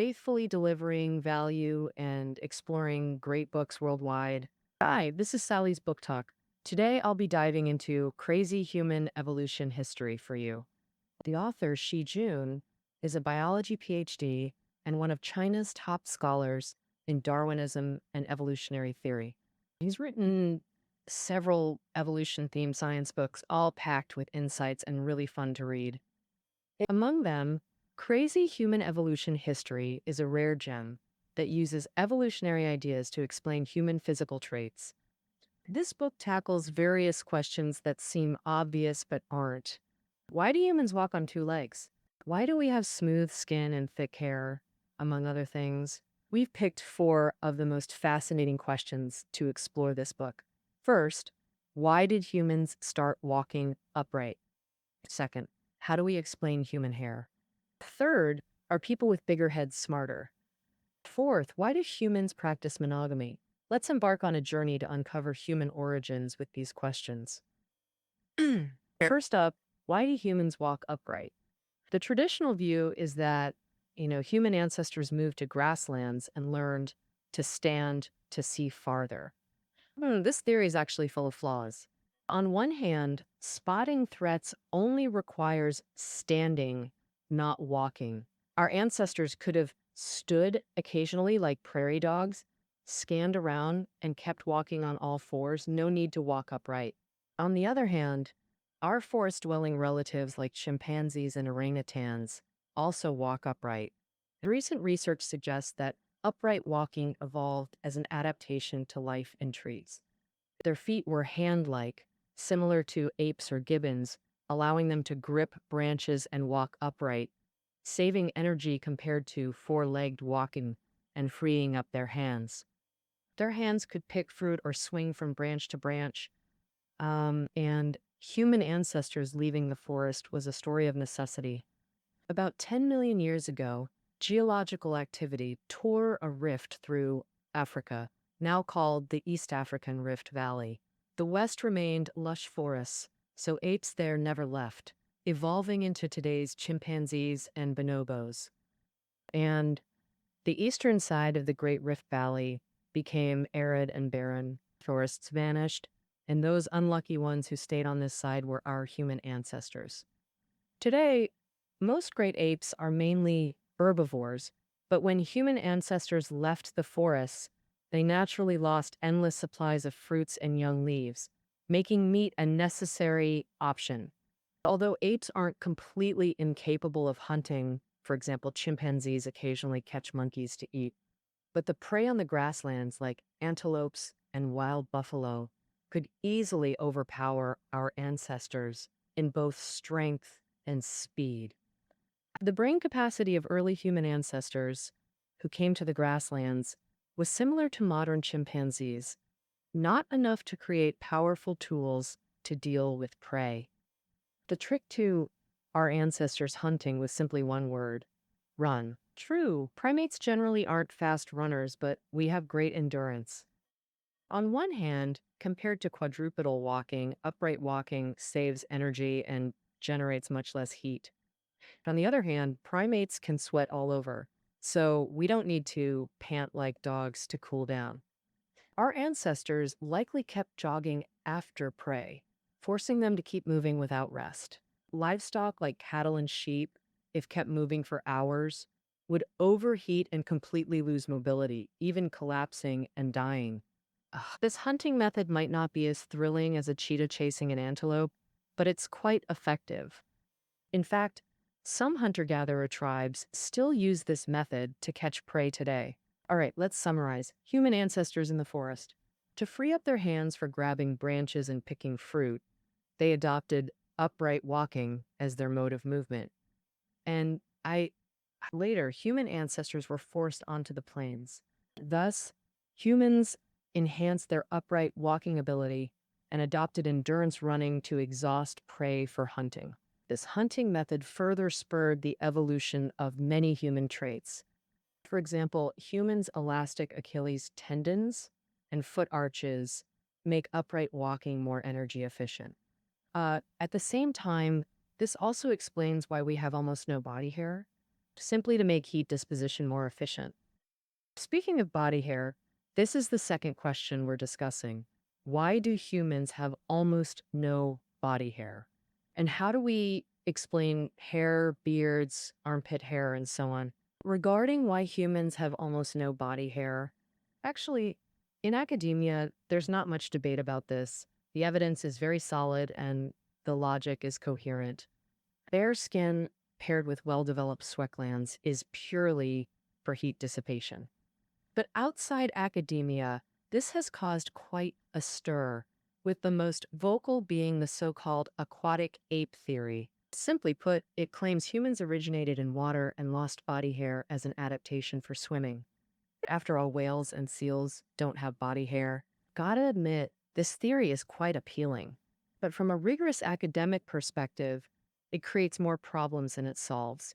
faithfully delivering value and exploring great books worldwide. Hi, this is Sally's Book Talk. Today I'll be diving into crazy human evolution history for you. The author, Shi Jun, is a biology PhD and one of China's top scholars in Darwinism and evolutionary theory. He's written several evolution themed science books, all packed with insights and really fun to read. Among them, Crazy Human Evolution History is a rare gem that uses evolutionary ideas to explain human physical traits. This book tackles various questions that seem obvious but aren't. Why do humans walk on two legs? Why do we have smooth skin and thick hair, among other things? We've picked four of the most fascinating questions to explore this book. First, why did humans start walking upright? Second, how do we explain human hair? Third, are people with bigger heads smarter? Fourth, why do humans practice monogamy? Let's embark on a journey to uncover human origins with these questions. First up, why do humans walk upright? The traditional view is that, human ancestors moved to grasslands and learned to stand to see farther. This theory is actually full of flaws. On one hand, spotting threats only requires standing, not walking. Our ancestors could have stood occasionally like prairie dogs, scanned around, and kept walking on all fours, no need to walk upright. On the other hand, our forest-dwelling relatives like chimpanzees and orangutans also walk upright. Recent research suggests that upright walking evolved as an adaptation to life in trees. Their feet were hand-like, similar to apes or gibbons, allowing them to grip branches and walk upright, saving energy compared to four-legged walking and freeing up their hands. Their hands could pick fruit or swing from branch to branch, and human ancestors leaving the forest was a story of necessity. About 10 million years ago, geological activity tore a rift through Africa, now called the East African Rift Valley. The west remained lush forests, so apes there never left, evolving into today's chimpanzees and bonobos. And the eastern side of the Great Rift Valley became arid and barren. Forests vanished, and those unlucky ones who stayed on this side were our human ancestors. Today, most great apes are mainly herbivores, but when human ancestors left the forests, they naturally lost endless supplies of fruits and young leaves, making meat a necessary option. Although apes aren't completely incapable of hunting, for example, chimpanzees occasionally catch monkeys to eat, but the prey on the grasslands, like antelopes and wild buffalo, could easily overpower our ancestors in both strength and speed. The brain capacity of early human ancestors who came to the grasslands was similar to modern chimpanzees, not enough to create powerful tools to deal with prey. The trick to our ancestors hunting was simply one word: run. True, primates generally aren't fast runners, but we have great endurance. On one hand, compared to quadrupedal walking, upright walking saves energy and generates much less heat. On the other hand, primates can sweat all over, so we don't need to pant like dogs to cool down. Our ancestors likely kept jogging after prey, forcing them to keep moving without rest. Livestock like cattle and sheep, if kept moving for hours, would overheat and completely lose mobility, even collapsing and dying. This hunting method might not be as thrilling as a cheetah chasing an antelope, but it's quite effective. In fact, some hunter-gatherer tribes still use this method to catch prey today. All right, let's summarize. Human ancestors in the forest. To free up their hands for grabbing branches and picking fruit, they adopted upright walking as their mode of movement. And later, human ancestors were forced onto the plains. Thus, humans enhanced their upright walking ability and adopted endurance running to exhaust prey for hunting. This hunting method further spurred the evolution of many human traits. For example, humans' elastic Achilles tendons and foot arches make upright walking more energy efficient. At the same time, this also explains why we have almost no body hair. simply to make heat disposition more efficient. Speaking of body hair, this is the second question we're discussing. Why do humans have almost no body hair? And how do we explain hair, beards, armpit hair, and so on? Regarding why humans have almost no body hair, actually, in academia, there's not much debate about this. The evidence is very solid and the logic is coherent. Bare skin paired with well developed sweat glands is purely for heat dissipation. But outside academia, this has caused quite a stir, with the most vocal being the so called aquatic ape theory. Simply put, it claims humans originated in water and lost body hair as an adaptation for swimming. After all, whales and seals don't have body hair. Gotta admit, this theory is quite appealing. But from a rigorous academic perspective, it creates more problems than it solves.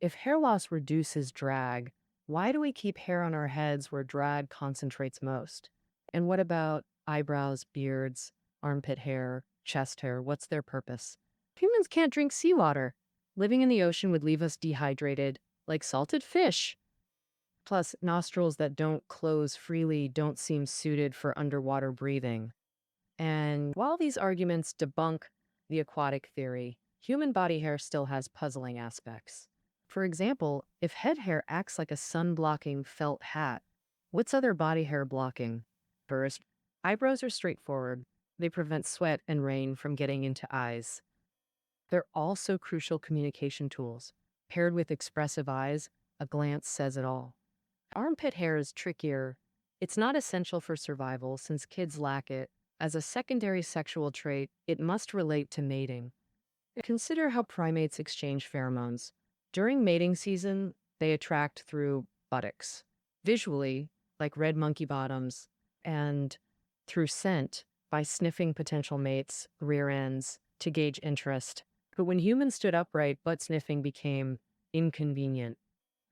If hair loss reduces drag, why do we keep hair on our heads where drag concentrates most? And what about eyebrows, beards, armpit hair, chest hair? What's their purpose? Humans can't drink seawater. Living in the ocean would leave us dehydrated, like salted fish. Plus, nostrils that don't close freely don't seem suited for underwater breathing. And while these arguments debunk the aquatic theory, human body hair still has puzzling aspects. For example, if head hair acts like a sun-blocking felt hat, what's other body hair blocking? First, eyebrows are straightforward. They prevent sweat and rain from getting into eyes. They're also crucial communication tools. Paired with expressive eyes, a glance says it all. Armpit hair is trickier. It's not essential for survival since kids lack it. As a secondary sexual trait, it must relate to mating. Consider how primates exchange pheromones. During mating season, they attract through buttocks, visually, like red monkey bottoms, and through scent, by sniffing potential mates' rear ends to gauge interest. But when humans stood upright, butt sniffing became inconvenient.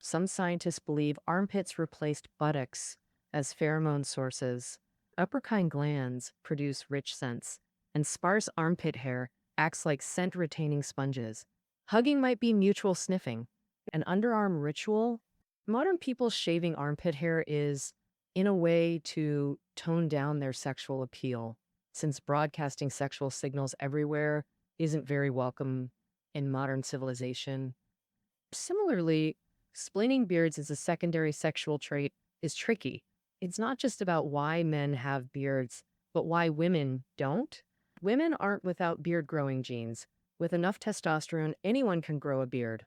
Some scientists believe armpits replaced buttocks as pheromone sources. Upper glands produce rich scents, and sparse armpit hair acts like scent-retaining sponges. Hugging might be mutual sniffing. An underarm ritual? Modern people shaving armpit hair is, in a way, to tone down their sexual appeal, since broadcasting sexual signals everywhere isn't very welcome in modern civilization. Similarly, explaining beards as a secondary sexual trait is tricky. It's not just about why men have beards, but why women don't. Women aren't without beard growing genes. With enough testosterone, anyone can grow a beard.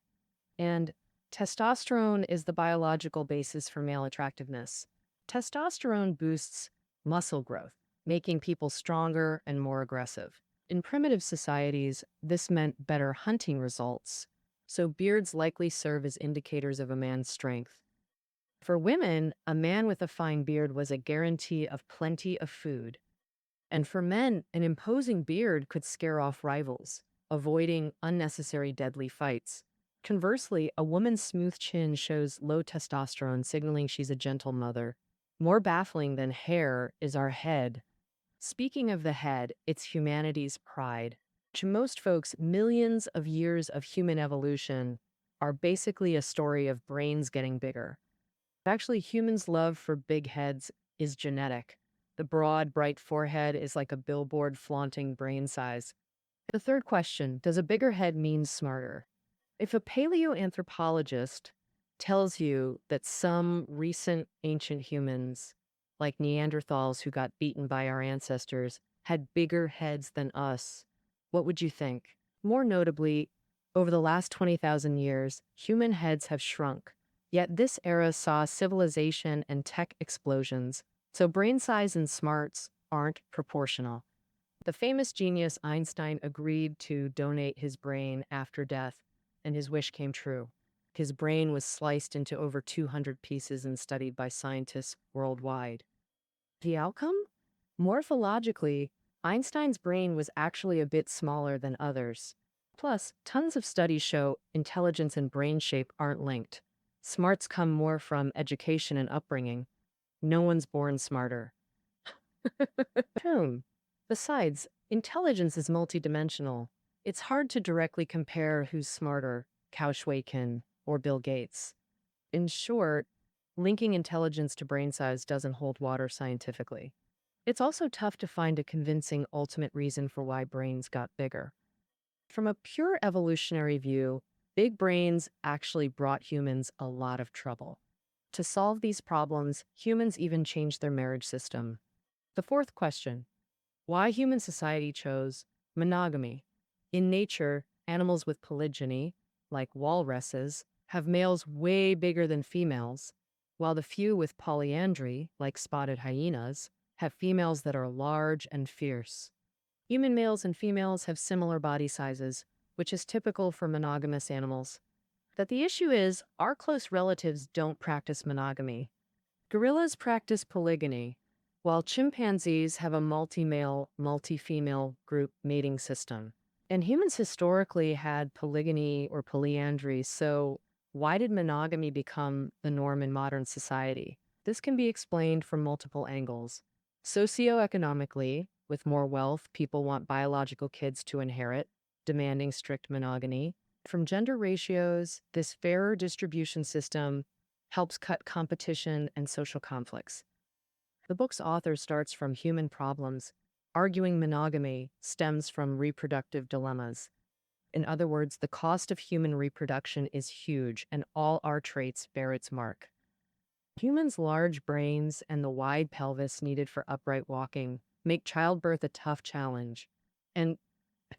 And testosterone is the biological basis for male attractiveness. Testosterone boosts muscle growth, making people stronger and more aggressive. In primitive societies, this meant better hunting results, so beards likely serve as indicators of a man's strength. For women, a man with a fine beard was a guarantee of plenty of food. And for men, an imposing beard could scare off rivals, avoiding unnecessary deadly fights. Conversely, a woman's smooth chin shows low testosterone, signaling she's a gentle mother. More baffling than hair is our head. Speaking of the head, it's humanity's pride. To most folks, millions of years of human evolution are basically a story of brains getting bigger. Actually, humans' love for big heads is genetic. The broad, bright forehead is like a billboard flaunting brain size. The third question, does a bigger head mean smarter? If a paleoanthropologist tells you that some recent ancient humans, like Neanderthals who got beaten by our ancestors, had bigger heads than us, what would you think? More notably, over the last 20,000 years, human heads have shrunk. Yet this era saw civilization and tech explosions, so brain size and smarts aren't proportional. The famous genius Einstein agreed to donate his brain after death, and his wish came true. His brain was sliced into over 200 pieces and studied by scientists worldwide. The outcome? Morphologically, Einstein's brain was actually a bit smaller than others. Plus, tons of studies show intelligence and brain shape aren't linked. Smarts come more from education and upbringing. No one's born smarter. Boom. Besides, intelligence is multidimensional. It's hard to directly compare who's smarter, Cao Shui Kin. or Bill Gates. In short, linking intelligence to brain size doesn't hold water scientifically. It's also tough to find a convincing ultimate reason for why brains got bigger. From a pure evolutionary view, big brains actually brought humans a lot of trouble. To solve these problems, humans even changed their marriage system. The fourth question: why human society chose monogamy? In nature, animals with polygyny, like walruses, have males way bigger than females, while the few with polyandry, like spotted hyenas, have females that are large and fierce. Human males and females have similar body sizes, which is typical for monogamous animals. But the issue is, our close relatives don't practice monogamy. Gorillas practice polygyny, while chimpanzees have a multi-male, multi-female group mating system. And humans historically had polygyny or polyandry, so why did monogamy become the norm in modern society? This can be explained from multiple angles. Socioeconomically, with more wealth, people want biological kids to inherit, demanding strict monogamy. From gender ratios, this fairer distribution system helps cut competition and social conflicts. The book's author starts from human problems, arguing monogamy stems from reproductive dilemmas. In other words, the cost of human reproduction is huge, and all our traits bear its mark. Humans' large brains and the wide pelvis needed for upright walking make childbirth a tough challenge. And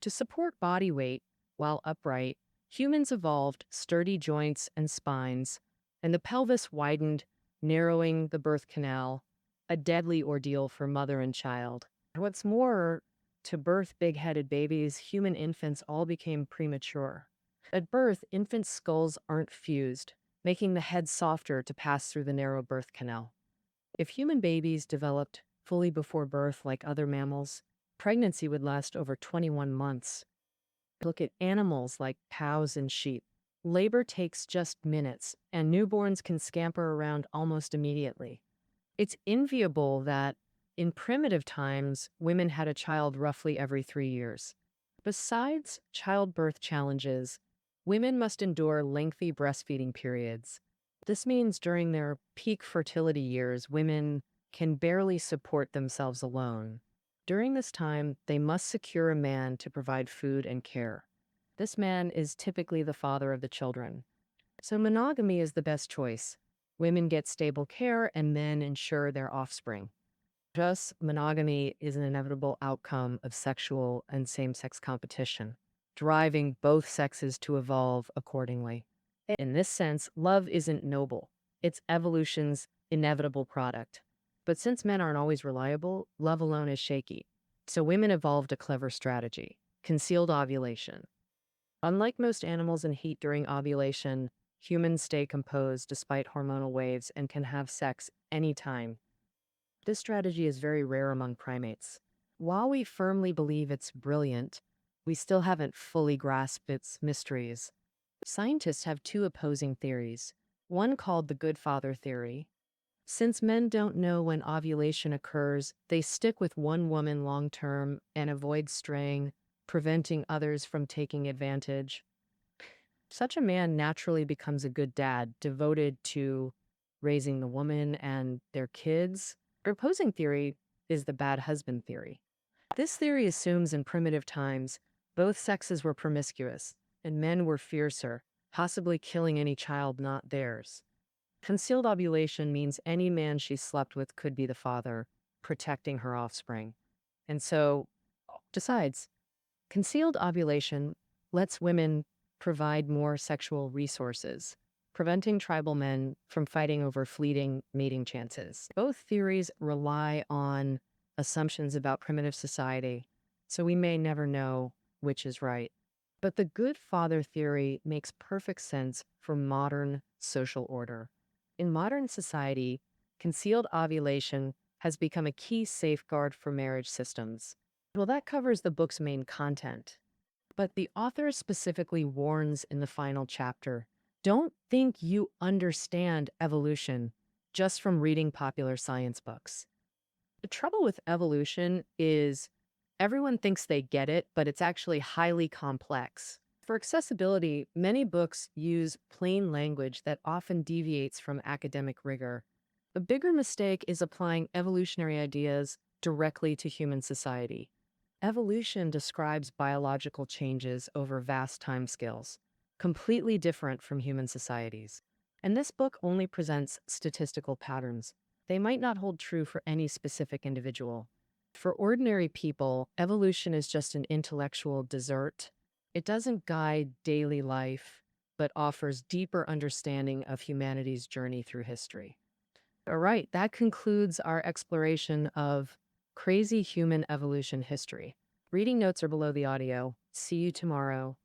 to support body weight while upright, humans evolved sturdy joints and spines, and the pelvis widened, narrowing the birth canal, a deadly ordeal for mother and child. What's more, to birth big-headed babies, human infants all became premature. At birth, infants' skulls aren't fused, making the head softer to pass through the narrow birth canal. If human babies developed fully before birth like other mammals, pregnancy would last over 21 months. Look at animals like cows and sheep. Labor takes just minutes, and newborns can scamper around almost immediately. It's enviable that in primitive times, women had a child roughly every 3 years. Besides childbirth challenges, women must endure lengthy breastfeeding periods. This means during their peak fertility years, women can barely support themselves alone. During this time, they must secure a man to provide food and care. This man is typically the father of the children. So monogamy is the best choice. Women get stable care and men ensure their offspring. Thus, monogamy is an inevitable outcome of sexual and same-sex competition, driving both sexes to evolve accordingly. In this sense, love isn't noble. It's evolution's inevitable product. But since men aren't always reliable, love alone is shaky. So women evolved a clever strategy: concealed ovulation. Unlike most animals in heat during ovulation, humans stay composed despite hormonal waves and can have sex anytime. This strategy is very rare among primates. While we firmly believe it's brilliant, we still haven't fully grasped its mysteries. Scientists have two opposing theories, one called the good father theory. Since men don't know when ovulation occurs, they stick with one woman long term and avoid straying, preventing others from taking advantage. Such a man naturally becomes a good dad, devoted to raising the woman and their kids. The opposing theory is the bad husband theory. This theory assumes in primitive times, both sexes were promiscuous, and men were fiercer, possibly killing any child not theirs. Concealed ovulation means any man she slept with could be the father, protecting her offspring. And so, besides, concealed ovulation lets women provide more sexual resources, preventing tribal men from fighting over fleeting mating chances. Both theories rely on assumptions about primitive society, so we may never know which is right. But the good father theory makes perfect sense for modern social order. In modern society, concealed ovulation has become a key safeguard for marriage systems. Well, that covers the book's main content. But the author specifically warns in the final chapter, don't think you understand evolution just from reading popular science books. The trouble with evolution is everyone thinks they get it, but it's actually highly complex. For accessibility, many books use plain language that often deviates from academic rigor. A bigger mistake is applying evolutionary ideas directly to human society. Evolution describes biological changes over vast timescales, completely different from human societies. And this book only presents statistical patterns. They might not hold true for any specific individual. For ordinary people, evolution is just an intellectual dessert. It doesn't guide daily life, but offers deeper understanding of humanity's journey through history. All right, that concludes our exploration of crazy human evolution history. Reading notes are below the audio. See you tomorrow.